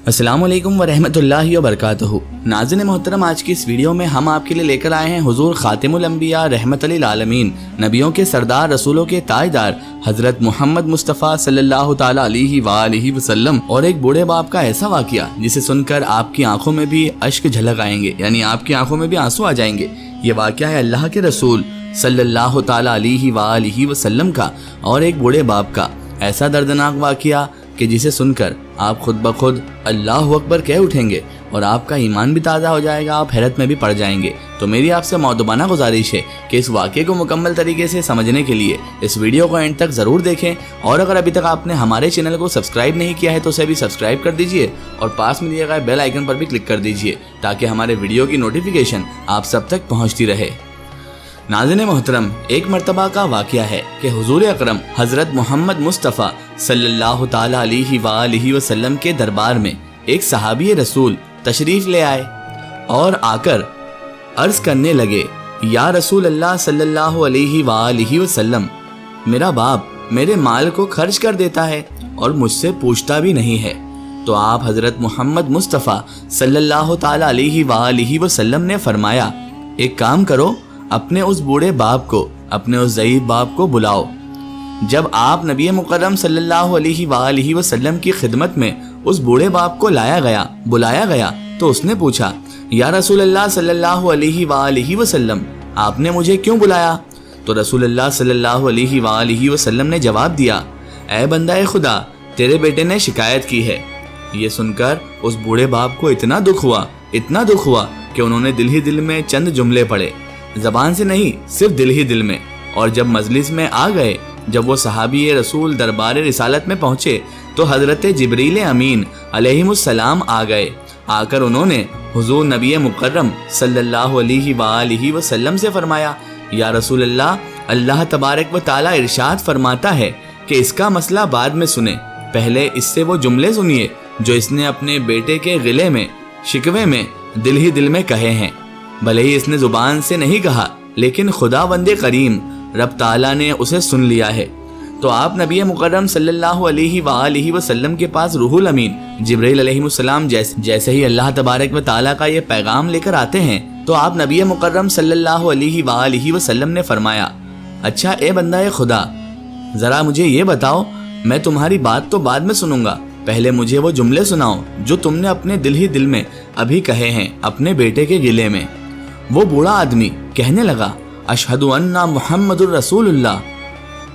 अस्सलाम वालेकुम वरहमतुल्लाहि वबरकातुहू। नाज़रीन मोहतरम, आज की इस वीडियो में हम आपके लिए लेकर आए हैं हुजूर खातिमुल अंबिया रहमतुल लिल आलमीन, नबियों के सरदार, रसूलों के ताजदार हज़रत मोहम्मद मुस्तफ़ा सल्लल्लाहु ताला अलैहि वसल्लम और एक बूढ़े बाप का ऐसा वाक़या जिसे सुनकर आपकी आंखों में भी अश्क झलक आएंगे, यानी आपकी आंखों में भी आंसू आ जाएंगे। ये वाक़या है अल्लाह के रसूल सल्लल्लाहु ताला अलैहि वसल्लम का और एक बूढ़े बाप का। ऐसा दर्दनाक वाक़या कि जिसे सुनकर आप खुद ब खुद अल्लाहु अकबर कह उठेंगे और आपका ईमान भी ताज़ा हो जाएगा, आप हैरत में भी पड़ जाएंगे। तो मेरी आपसे मौदबाना गुजारिश है कि इस वाक़े को मुकम्मल तरीके से समझने के लिए इस वीडियो को एंड तक ज़रूर देखें, और अगर अभी तक आपने हमारे चैनल को सब्सक्राइब नहीं किया है तो उसे भी सब्सक्राइब कर दीजिए और पास में दिए गए बेल आइकन पर भी क्लिक कर दीजिए ताकि हमारे वीडियो की नोटिफिकेशन आप सब तक पहुँचती रहे। नाज़रीन मोहतरम, एक मरतबा का वाक़या है कि हुजूर अकरम हज़रत मोहम्मद मुस्तफ़ा सल्लल्लाहु ताला अलैहि वसल्लम के दरबार में एक सहाबी रसूल तशरीफ़ ले आए और आकर अर्ज़ करने लगे, या रसूल अल्लाह सल्लल्लाहु अलैहि वसल्लम, मेरा बाप मेरे माल को खर्च कर देता है और मुझसे पूछता भी नहीं है। तो आप हज़रत मोहम्मद मुस्तफ़ा सल्लल्लाहु ताला अलैहि वसल्लम ने फरमाया, एक काम करो, अपने उस बूढ़े बाप को, अपने उस ज़ईफ़ बाप को बुलाओ। जब आप नबी मुकर्रम सल्लल्लाहु अलैहि वसल्लम की खिदमत में उस बूढ़े बाप को बुलाया गया तो उसने पूछा, या रसूल अल्लाह सल्लल्लाहु अलैहि वसल्लम, आपने मुझे क्यों बुलाया? तो रसूल अल्लाह सल्लल्लाहु अलैहि वसल्लम ने जवाब दिया, ऐ बंदा खुदा, तेरे बेटे ने शिकायत की है। ये सुनकर उस बूढ़े बाप को इतना दुख हुआ कि उन्होंने दिल ही दिल में चंद जुमले पढ़े, ज़बान से नहीं, सिर्फ दिल ही दिल में। और जब मजलिस में आ गए, जब वो सहाबी रसूल दरबार रिसालत में पहुँचे तो हज़रत जिब्रील अमीन अलैहिमुस्सलाम आ गए। आकर उन्होंने हुजूर नबी मुकर्रम सल्लल्लाहु अलैहि वसल्लम से फरमाया, या रसूल अल्लाह, अल्लाह तबारक व ताला इरशाद फरमाता है कि इसका मसला बाद में सुने, पहले इससे वो जुमले सुनिए जो इसने अपने बेटे के गिले में, शिकवे में, दिल ही दिल में कहे हैं। भले ही इसने जुबान से नहीं कहा, लेकिन खुदावंदे करीम रब ताला ने उसे सुन लिया है। तो आप नबी मुकर्रम सल्लल्लाहु अलैहि वसल्लम के पास रूहुल अमीन जिब्रील अलैहिस्सलाम जैसे ही अल्लाह तबारक व ताला का ये पैगाम लेकर आते हैं तो आप नबी मुकर्रम सल्लल्लाहु अलैहि वसल्लम ने फरमाया, अच्छा ए बंदा खुदा, ज़रा मुझे ये बताओ, मैं तुम्हारी बात तो बाद में सुनूंगा, पहले मुझे वो जुमले सुनाओ जो तुमने अपने दिल ही दिल में अभी कहे हैं अपने बेटे के गिले में। वो बूढ़ा आदमी कहने लगा, अशहदु अन्ना मुहम्मदुर रसूलुल्लाह,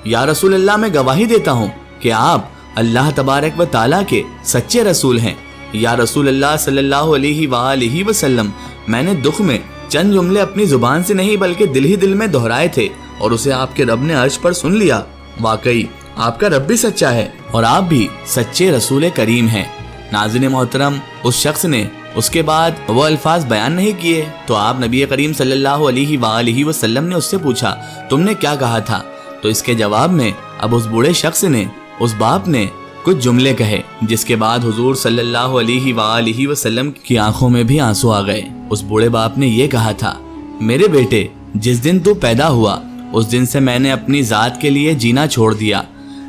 या रसूल अल्लाह, मैं गवाही देता हूँ कि आप अल्लाह तबारक व ताला के सच्चे रसूल हैं। या रसूल अल्लाह सल्लल्लाहु अलैहि वसल्लम, मैंने दुख में चंद जुमले अपनी जुबान से नहीं बल्कि दिल ही दिल में दोहराए थे और उसे आपके रब ने अर्श पर सुन लिया। वाकई आपका रब भी सच्चा है और आप भी सच्चे रसूल करीम हैं। नाज़रीन मोहतरम, उस शख्स ने उसके बाद वो अल्फाज बयान नहीं किए तो आप नबी करीम सल्लल्लाहु अलैहि वसल्लम ने उससे पूछा, तुमने क्या कहा था? तो इसके जवाब में अब उस बूढ़े शख्स ने, उस बाप ने कुछ जुमले कहे, जिसके बाद हुजूर सल्लल्लाहु अलैहि वसल्लम की आंखों में भी आंसू आ गए। उस बूढ़े बाप ने ये कहा था, मेरे बेटे, जिस दिन तू पैदा हुआ उस दिन से मैंने अपनी ज़ात के लिए जीना छोड़ दिया।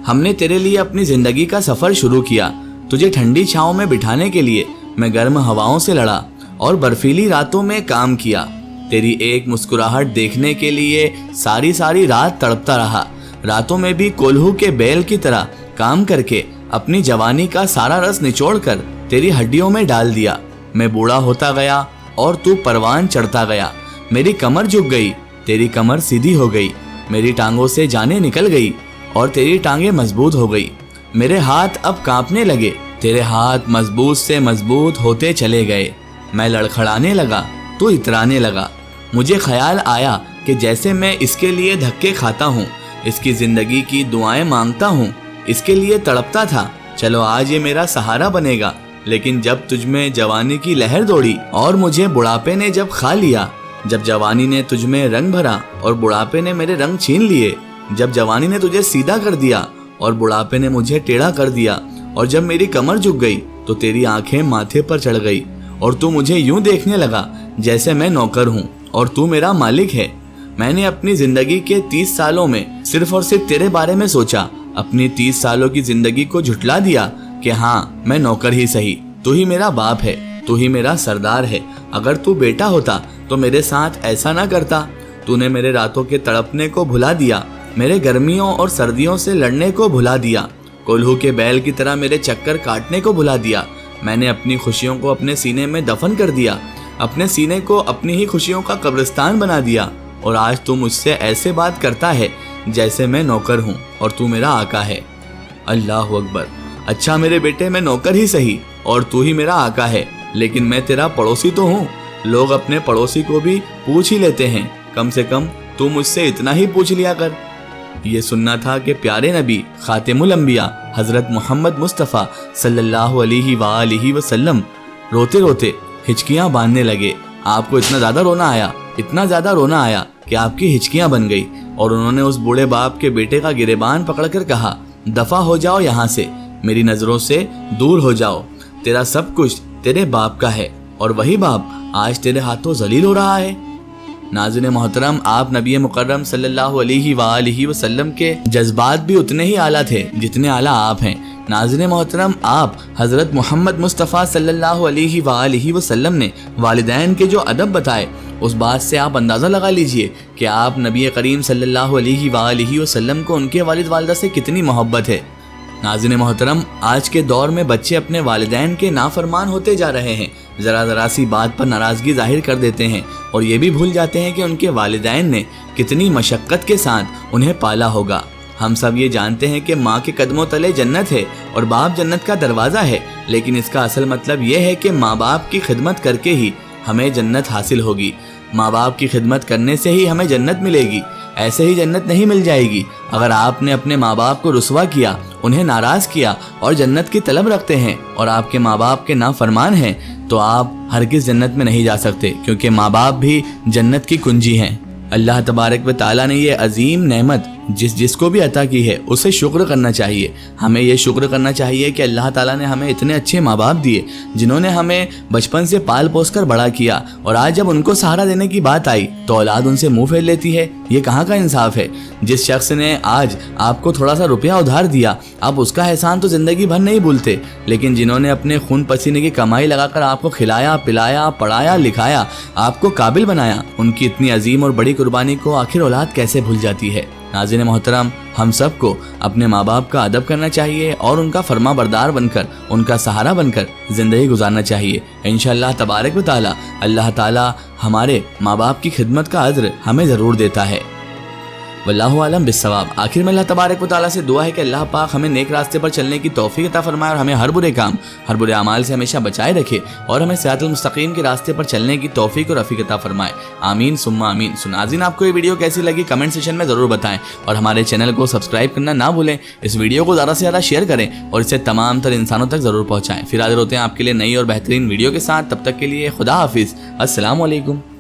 हमने तेरे लिए अपनी ज़िंदगी का सफ़र शुरू किया। तुझे ठंडी छाँव में बिठाने के लिए मैं गर्म हवाओं से लड़ा और बर्फीली रातों में काम किया। तेरी एक मुस्कुराहट देखने के लिए सारी सारी रात तड़पता रहा। रातों में भी कोल्हू के बैल की तरह काम करके अपनी जवानी का सारा रस निचोड़कर तेरी हड्डियों में डाल दिया। मैं बूढ़ा होता गया और तू परवान चढ़ता गया। मेरी कमर झुक गई, तेरी कमर सीधी हो गई। मेरी टांगों से जानें निकल गई और तेरी टांगें मजबूत हो गई। मेरे हाथ अब कांपने लगे, तेरे हाथ मजबूत से मजबूत होते चले गए। मैं लड़खड़ाने लगा, तू इतराने लगा। मुझे ख्याल आया कि जैसे मैं इसके लिए धक्के खाता हूँ, इसकी ज़िंदगी की दुआएं मांगता हूँ, इसके लिए तड़पता था, चलो आज ये मेरा सहारा बनेगा। लेकिन जब तुझ में जवानी की लहर दौड़ी और मुझे बुढ़ापे ने जब खा लिया, जब जवानी ने तुझ में रंग भरा और बुढ़ापे ने मेरे रंग छीन लिए, जब जवानी ने तुझे सीधा कर दिया और बुढ़ापे ने मुझे टेढ़ा कर दिया, और जब मेरी कमर झुक गई तो तेरी आंखें माथे पर चढ़ गई और तू मुझे यूं देखने लगा जैसे मैं नौकर हूँ और तू मेरा मालिक है। मैंने अपनी जिंदगी के 30 सालों में सिर्फ और सिर्फ तेरे बारे में सोचा। अपनी 30 सालों की जिंदगी को झुटला दिया कि हाँ, मैं नौकर ही सही, تو ہی میرا باپ ہے، تو ہی میرا سردار ہے۔ اگر تو بیٹا ہوتا تو میرے ساتھ ایسا نہ کرتا۔ تو نے میرے راتوں کے تڑپنے کو بھلا دیا، میرے گرمیوں اور سردیوں سے لڑنے کو بھلا دیا، کولہو کے بیل کی طرح میرے چکر کاٹنے کو بھلا دیا۔ میں نے اپنی خوشیوں کو اپنے سینے میں دفن کر دیا، اپنے سینے کو اپنی ہی خوشیوں کا قبرستان بنا دیا، اور آج تو مجھ سے ایسے بات کرتا ہے جیسے میں نوکر ہوں اور تو میرا آقا ہے۔ اللہ اکبر۔ اچھا میرے بیٹے، میں نوکر ہی صحیح اور تو ہی میرا آقا ہے، لیکن میں تیرا پڑوسی تو ہوں۔ لوگ اپنے پڑوسی کو بھی پوچھ ہی لیتے ہیں، کم سے کم تو مجھ سے اتنا ہی پوچھ لیا کر۔ یہ سننا تھا کہ پیارے نبی خاتم الانبیاء حضرت محمد مصطفیٰ صلی اللہ علیہ وآلہ وسلم روتے روتے ہچکیاں باندھنے لگے۔ آپ کو اتنا زیادہ رونا آیا کہ آپ کی ہچکیاں بن گئی، اور انہوں نے اس بوڑھے باپ کے بیٹے کا گریبان پکڑ کر کہا، دفع ہو جاؤ یہاں سے، میری نظروں سے دور ہو جاؤ، تیرا سب کچھ تیرے باپ کا ہے، اور وہی باپ آج تیرے ہاتھوں ذلیل ہو رہا ہے۔ ناظرین محترم، آپ نبی مکرم صلی اللہ علیہ وآلہ وسلم کے جذبات بھی اتنے ہی اعلیٰ تھے جتنے اعلیٰ آپ ہیں۔ ناظرین محترم، آپ حضرت محمد مصطفیٰ صلی اللہ علیہ وآلہ وسلم نے والدین کے جو ادب بتائے، اس بات سے آپ اندازہ لگا لیجئے کہ آپ نبی کریم صلی اللہ علیہ وآلہ وسلم کو ان کے والد والدہ سے کتنی محبت ہے۔ ناظرین محترم، آج کے دور میں بچے اپنے والدین کے نافرمان ہوتے جا رہے ہیں، ذرا سی بات پر ناراضگی ظاہر کر دیتے ہیں، اور یہ بھی بھول جاتے ہیں کہ ان کے والدین نے کتنی مشقت کے ساتھ انہیں پالا ہوگا۔ ہم سب یہ جانتے ہیں کہ ماں کے قدموں تلے جنت ہے اور باپ جنت کا دروازہ ہے، لیکن اس کا اصل مطلب یہ ہے کہ ماں باپ کی خدمت کر کے ہی ہمیں جنت حاصل ہوگی، ماں باپ کی خدمت کرنے سے ہی ہمیں جنت ملے گی، ایسے ہی جنت نہیں مل جائے گی۔ اگر آپ نے اپنے ماں باپ کو رسوا کیا، انہیں ناراض کیا اور جنت کی طلب رکھتے ہیں، اور آپ کے ماں باپ کے نافرمان ہیں، تو آپ ہرگز جنت میں نہیں جا سکتے، کیونکہ ماں باپ بھی جنت کی کنجی ہیں۔ اللہ تبارک و تعالیٰ نے یہ عظیم نعمت جس کو بھی عطا کی ہے، اسے شکر کرنا چاہیے۔ ہمیں یہ شکر کرنا چاہیے کہ اللہ تعالیٰ نے ہمیں اتنے اچھے ماں باپ دیے، جنہوں نے ہمیں بچپن سے پال پوس کر بڑا کیا، اور آج جب ان کو سہارا دینے کی بات آئی تو اولاد ان سے منہ پھیر لیتی ہے۔ یہ کہاں کا انصاف ہے؟ جس شخص نے آج آپ کو تھوڑا سا روپیہ ادھار دیا، آپ اس کا احسان تو زندگی بھر نہیں بھولتے، لیکن جنہوں نے اپنے خون پسینے کی کمائی لگا کر آپ کو کھلایا، پلایا، پڑھایا، لکھایا، آپ کو قابل بنایا، ان کی اتنی عظیم اور بڑی قربانی کو آخر اولاد کیسے بھول جاتی ہے؟ ناظرین محترم، ہم سب کو اپنے ماں باپ کا ادب کرنا چاہیے اور ان کا فرما بردار بن کر، ان کا سہارا بن کر زندگی گزارنا چاہیے۔ انشاءاللہ تبارک و تعالی اللہ تعالی ہمارے ماں باپ کی خدمت کا اجر ہمیں ضرور دیتا ہے۔ واللہ عالم بالصواب۔ آخر میں اللہ تبارک و تعالیٰ سے دعا ہے کہ اللہ پاک ہمیں نیک راستے پر چلنے کی توفیق عطا فرمائے، اور ہمیں ہر برے کام، ہر برے اعمال سے ہمیشہ بچائے رکھے، اور ہمیں صراط المستقیم کے راستے پر چلنے کی توفیق اور رفیق عطا فرمائے۔ آمین ثم آمین۔ ناظرین، آپ کو یہ ویڈیو کیسی لگی کمنٹ سیکشن میں ضرور بتائیں، اور ہمارے چینل کو سبسکرائب کرنا نہ بھولیں۔ اس ویڈیو کو زیادہ سے زیادہ شیئر کریں اور اسے تمام تر انسانوں تک ضرور پہنچائیں۔ پھر حاضر ہوتے ہیں آپ کے لیے نئی اور بہترین ویڈیو کے ساتھ، تب تک کے لیے خدا حافظ، السلام علیکم۔